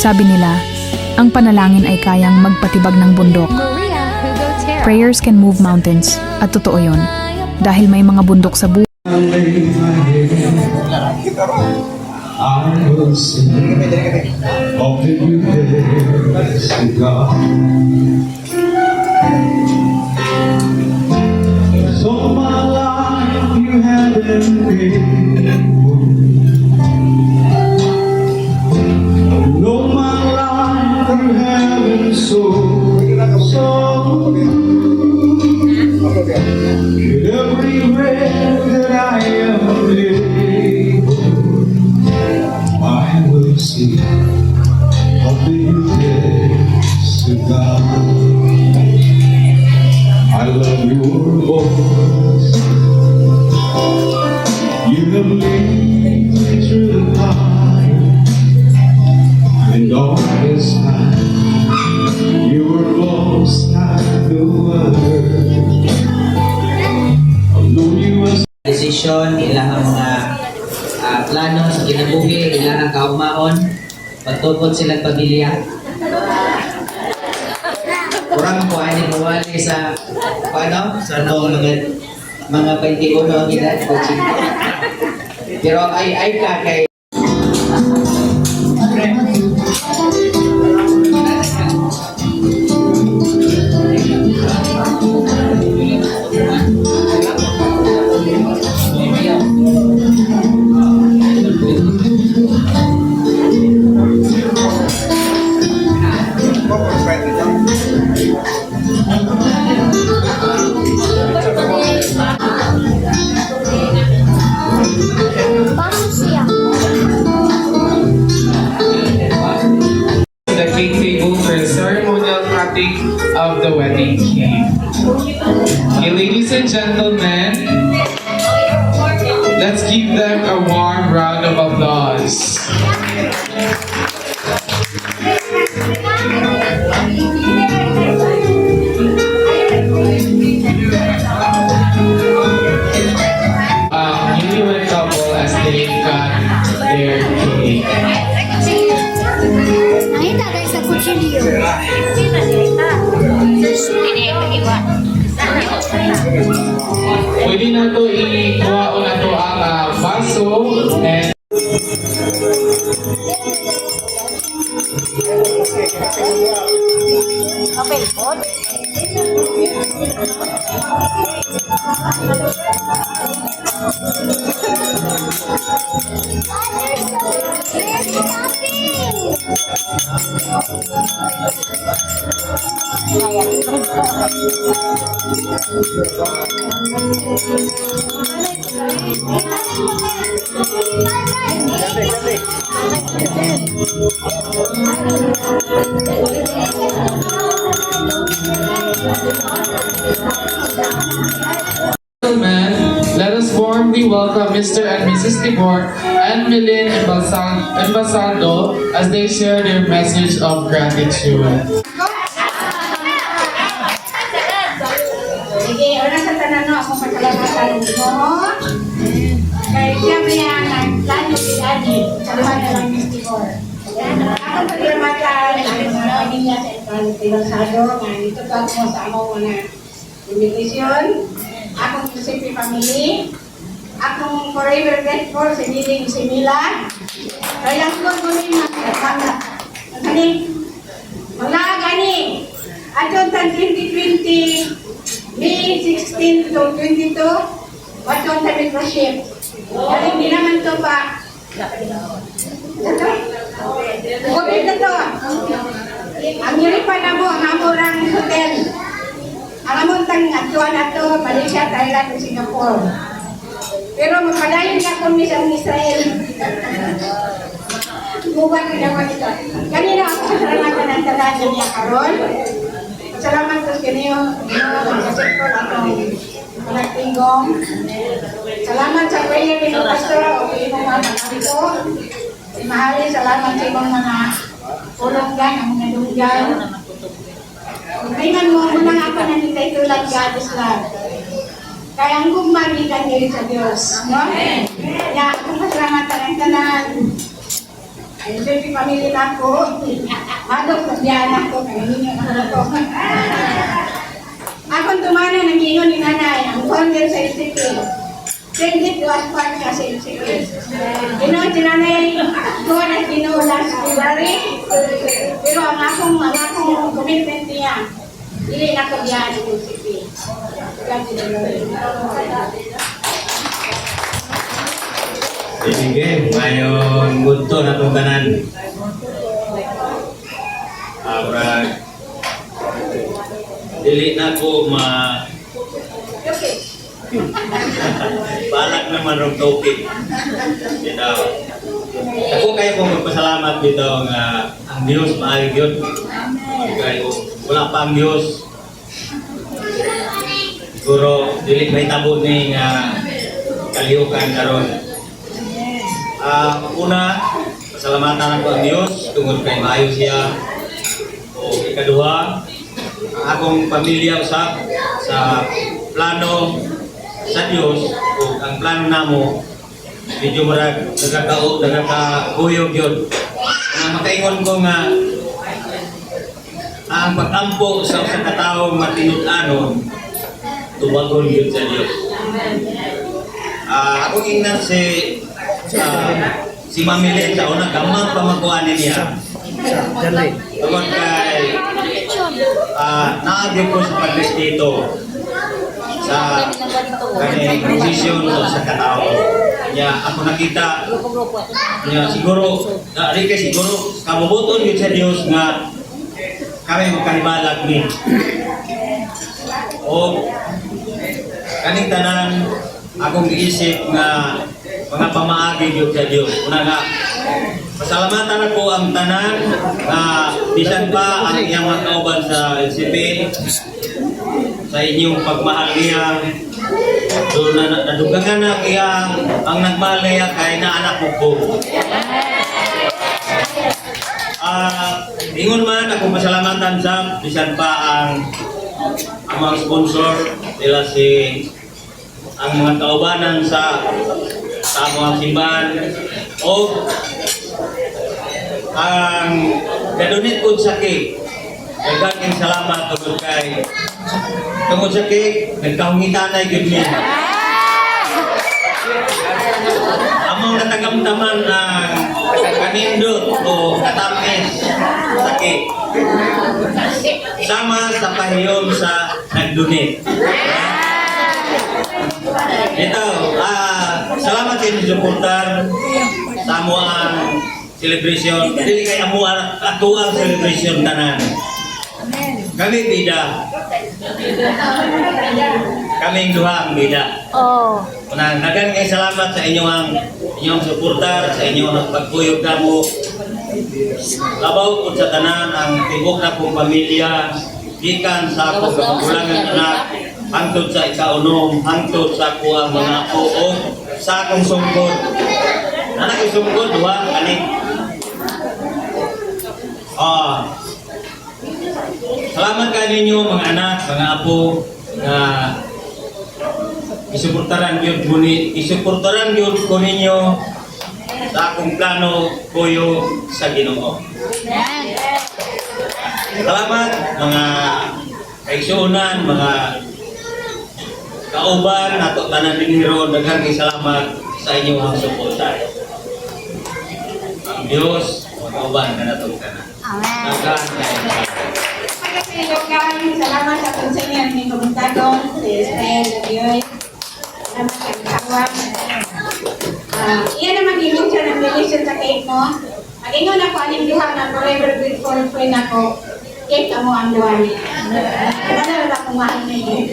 Sabi nila, ang panalangin ay kayang magpatibag ng bundok. Prayers can move mountains. At totoo yun. Dahil may mga bundok sa buhay. I will sing of the goodness of God. So my life you have been faithful. No, my life you have been so good. With every breath that I am able, I will sing of the goodness of God. I love your voice. You have led me through the fire and darkest night. You were close like the word. Although you were Desisyon, ilahang mga plano sa kinabuhi, ilahang kaugmaon, patupod silang pamilya. Kurang po ay mawali sa sa mga 21 ang edad ko. Pero ay ka kay the cake table for the ceremonial cutting of the wedding cake. Okay, ladies and gentlemen, let's give them a warm round of applause. Newlywed couple as they cut their cake. Nakita tayo sa kutsilyo. Pwede na to ikuha o na to ang baso and Okay, pod. Gentlemen, let us warmly welcome Mr. and Mrs. Tibor and Milin Embasado as they share their message of gratitude. Sige, una sa tanan no, akong pasalamatan mo. Kaya siya may nagplano si Daddy. Salamat na lang Miss Tibor. Akong pasalamatan ang mga pamilya sa Embasado nga dito po ako sa among mga invitation. Akong Giuseppe family. Akong forever grateful sa Niling si Mila. Kaya ko rin mga gani. Atong 2020 May 16 to 22, watong sa membership. Dahil hindi naman ito pa. Ito? COVID na ito. Ang yuripan na mo, ang amurang hotel. Ang amuntang atuan na ito, Malaysia, Thailand, Singapore. Pero magpadayon na kung misang Israel. Buwan ko naman ito. Kanina ako sa salamatan ng talaga niya karon. Salamat sa kanyo, mag-asip ko akong panagtinggong. Salamat sa prayer ni Pastor o imong mga kapito. Mahali, salamat sa imong mga ulonggan, ang mga dunggan. Tingnan mo, munang ako nandito tulad God is love. Kaya ang gumamitan kayo sa Diyos. No? Kaya akong pasalamatan ang tanan. Ay, sabi pamilya na ako. Hadok, pagbiyan ako. Kanina ako. Akong tumana ng ingon ni nanay, ang founder sa STP. Send it to us part ka sa STP. Ginoon si nanay, doon at ginoon last February. Pero ang akong commitment niya, hindi na ko diyan sa STP. Sige, mayon gusto na itong tanan. Brad, dili na ko balak naman ng topic. Dito. Ako kayo kong magpasalamat dito nga ang Diyos maayos yun. Kayo, wala pa ang Diyos. Siguro, dili may tabo ni nga kaliukan karon. Una, pasalamatan ako ang Diyos tungod kay maayo siya. O ikaduha, ang akong pamilya usap sa plano sa Diyos o ang plano namo medyo marag nagkakuyog yun. Makaingon ko nga ang pag-ampo sa usang kataong matinud-anon tumagon yun sa Diyos. Ako ingnan si Mamilin sa una gamang pamakuanin niya. Tungod kay naagyo ko sa pag-dito sa kanyang posisyon sa katao. Kanya ako nakita niya siguro kamubuton yun sa Diyos nga kami magkanibalag ni. O kaning tanan akong giisip nga mga pamaagi yun sa Diyos. Una nga, pasalamatan ako ang tanan na bisan pa ang iyang mga kauban sa LCP sa inyong pagmahal niya. So, nadugangan na kaya ang nagmahal niya kay na anak ko. Ingon man ako pasalamatan sa bisan pa ang mga sponsor nila ang mga kaubanan sa mga simbahan o ang gadunit ko sa cake. Nagkaking salamat tungod sa cake, nagkahungitanay yun niya. Among natagamtaman ng kanindot o katamis sa cake. Sama sa pahiyon sa nagdunit. Ito, salamat kayo sa suportar sa amo ang celebration. Dili kay amo ato ang celebration tanan. Kami bida. Kaming duha ang bida. Nagan kay salamat sa inyong suportar, sa inyong pagpuyog kamo. Labaw ko sa tanan ang tibok na kong pamilya, gikan sa akong kagulangan anak, hangtod sa ikaunom, hangtod sa kuha mga apo, sa akong sungkod. Anak yung sungkod, duha, kanin. Salamat ka ninyo mga anak, mga apo, na isuportaran yun ko ninyo sa akong plano kuyo sa Ginoo. Salamat mga kaigsuunan, mga kauban, ato tanan din hero, daghang salamat sa inyong suporta. Ang Diyos, kauban ka na itong kanan. Amen. Salamat sa konsenyan ni Komentadong, si Israel Labioy. Salamat sa kawan. Iyan naman yung siya ng relation sa cake mo. Mag-ingon ako aning duha na forever grateful friend ako. Cake ka mo ang duha niya. Ano na akong mahal niya.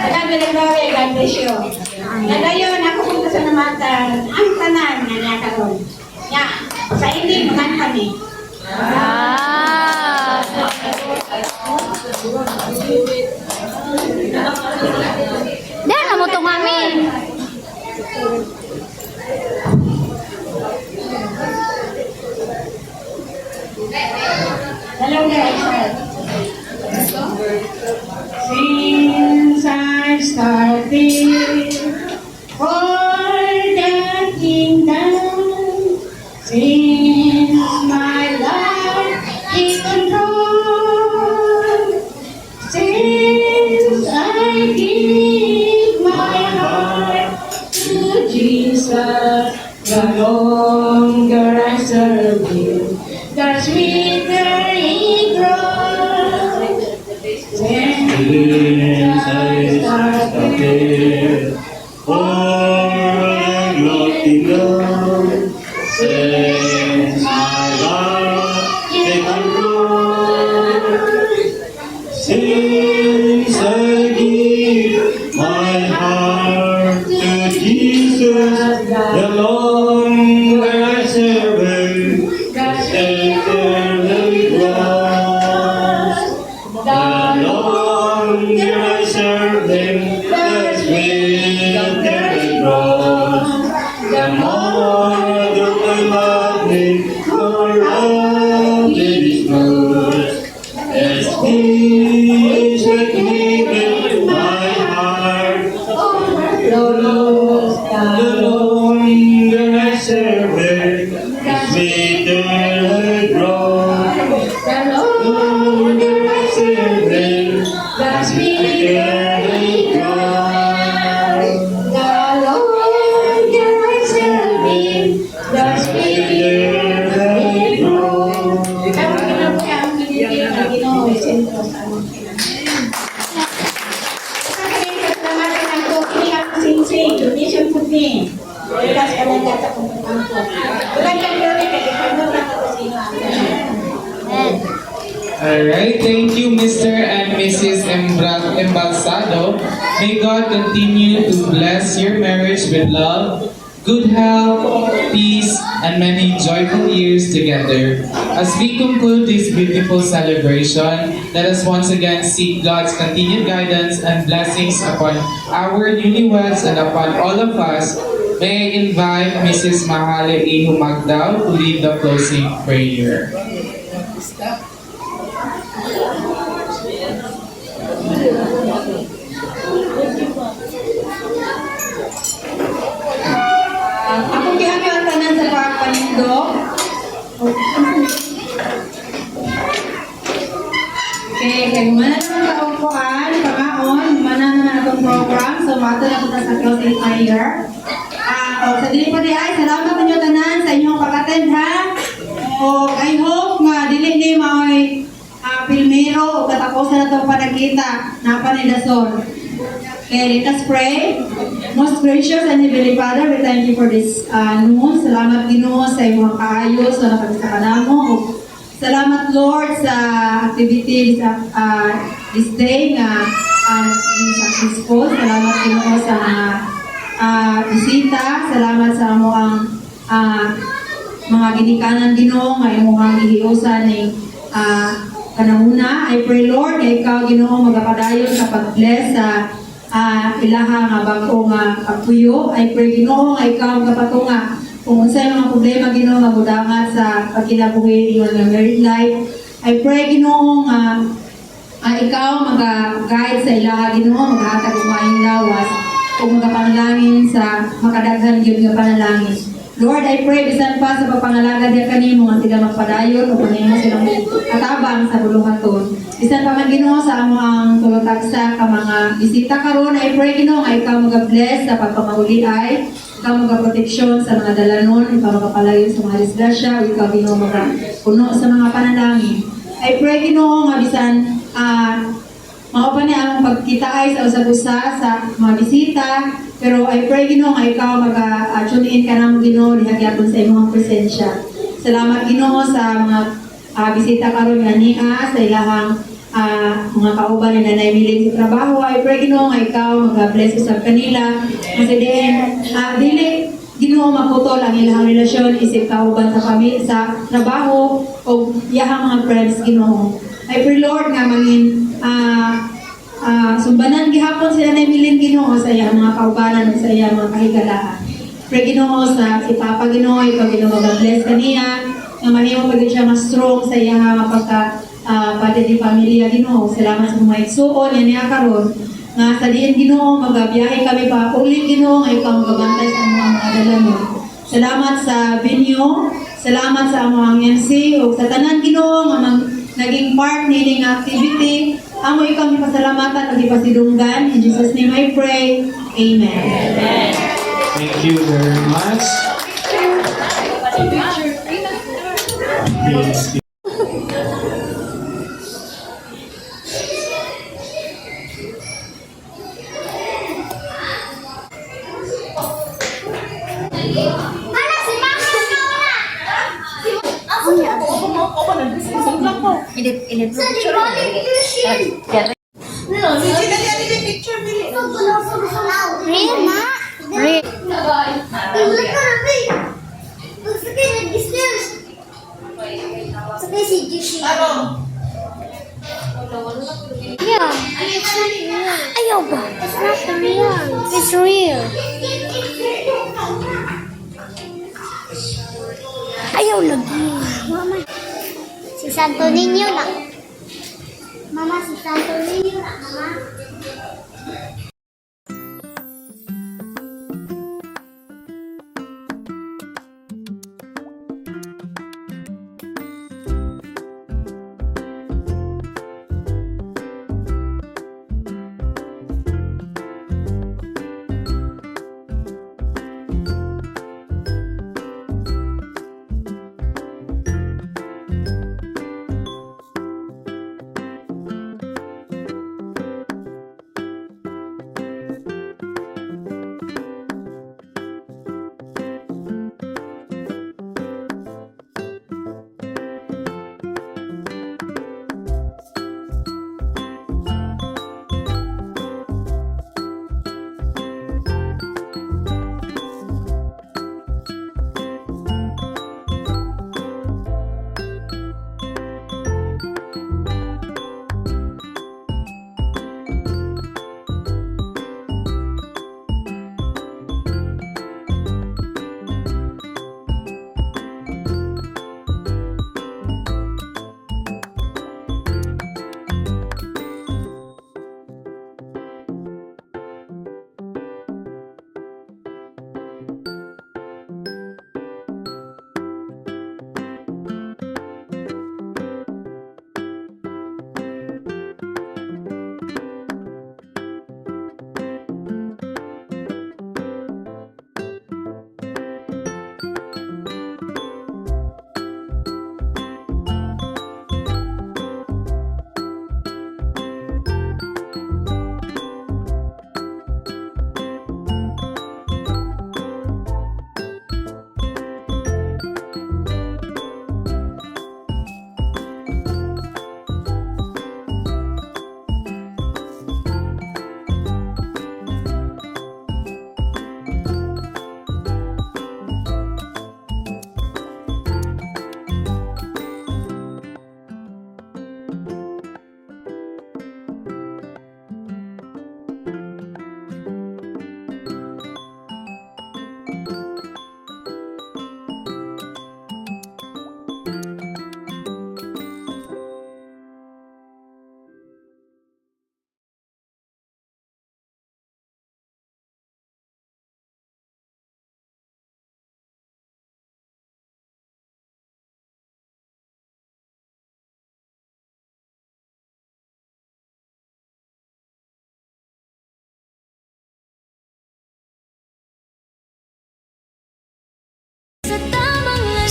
Kaya binagbawi, God bless you. Nagayon, ako punta sa namatan, ang tanan na niya karon. Sa hindi naman kami. Dahil mo to mami. Hello guys. Since I started for the kingdom, since the sweeter it grows. When Since I started for I'm lost in love, since my life taken road, since I give my heart to Jesus, the longer I serve Him, the steadier He grows. The longer I serve Him, the sweeter He grows. The more that I love Him, the more love He grows. As He is making my heart overflows. The longer I serve Him, the sweeter He grows. The longer I serve Him, the sweeter He grows. The longer I serve Him, the sweeter He grows. Donation food ni. Bukas ka lang data kung pagkampo. Bukan ka pero kay ipagod na ko sino. Alright, thank you Mr. and Mrs. Embalsado. May God continue to bless your marriage with love, good health, peace, and many joyful years together. As we conclude this beautiful celebration, let us once again seek God's continued guidance and blessings upon our newlyweds and upon all of us. May I invite Mrs. Mahale E. Humagdao to lead the closing prayer. Akong gihapon ang tanan sa pagpanindog. Okay, kaya mana naman kaupuan, pangaon, mana naman itong program. So, mato na punta sa closing prayer. Sa dili po di ay, salamat ninyo tanan sa inyong pag-attend ha. O, I hope nga, dili ni mao'y pilmero o katapusan na itong panagkita na panidason. Okay, let us pray. Most gracious and heavenly Father, we thank you for this noon. Salamat Ginoo sa imong kaayos na nakabisa ka namo. Salamat Lord sa activity this day nga successful. Salamat Ginoo sa mga bisita. Salamat sa among mga ginikanan Ginoo nga imong gihiusan ni kananguna. I pray Lord nga ikaw Ginoo magapadayon sa pag-bless sa ilaha nga bago nga pagpuyo. I pray Ginoo nga ikaw magapatunga kung unsay mga problema Ginoo nga mudangat sa pagkinabuhi ingon nga married life. I pray Ginoo nga ikaw maga-guide sa ilaha Ginoo, maghatag og maayong lawas ug magapanalangin sa makadaghan gyud nga panalangin. Lord, I pray bisan pa sa pagpangalaga diya kanimo nga sila magpadayon o kanimo silang katabang sa buluhaton. Bisan pa man Ginoo sa among tulotagsa ka mga bisita karon, I pray Ginoo nga ikaw mag-bless sa pagpamahuliay, ikaw mag-proteksyon sa mga dalanon, ikaw magpalayo sa mga disgrasya, ikaw Ginoo mag-puno sa mga panalangin. I pray Ginoo nga bisan mao pa ni among pagkitaay sa usag-usa sa mga bisita, pero I pray Ginoo nga ikaw mag-tune in ka namo Ginoo dihagyapon sa imong presensya. Salamat Ginoo sa mga bisita karon nga niya sa ilahang mga kauban na naimilig sa trabaho. I pray Ginoo nga ikaw mag-bless usab kanila. Kasi din dili Ginoo maputol ang ilang relasyon isip kauban sa pamilya sa trabaho o iyahang mga friends Ginoo. I pray Lord nga mangin sumbanan gihapon sila na miling Ginoo sa iyang mga kaubanan sa iyang mga kahigalaan. Pray Ginoo sa ipapa Ginoo, ikaw Ginoo mag-bless kaniya, nga mahimo pagid siya mas strong sa iyang mga pati di pamilya Ginoo. Salamat sa mga igsuon niya karon nga sa diin Ginoo magabiyahe kami pa ulit Ginoo nga ikaw magabantay sa mga dalanon. Salamat sa venue, salamat sa among MC ug sa tanan Ginoo nga naging part nining activity. Amo ikaw gipasalamatan ug gipasidunggan. In Jesus name I pray. Amen. Thank you very much. Real, ma? Real. Yeah. Ayaw ba? It's not real. It's real. Ayaw lagi. Mama. Si Santo Niño lang. Mama, si Santo Niño lang, mama.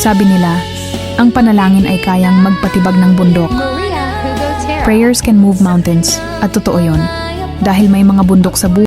Sabi nila, ang panalangin ay kayang magpatibag ng bundok. Prayers can move mountains. At totoo yon. Dahil may mga bundok sa buhay.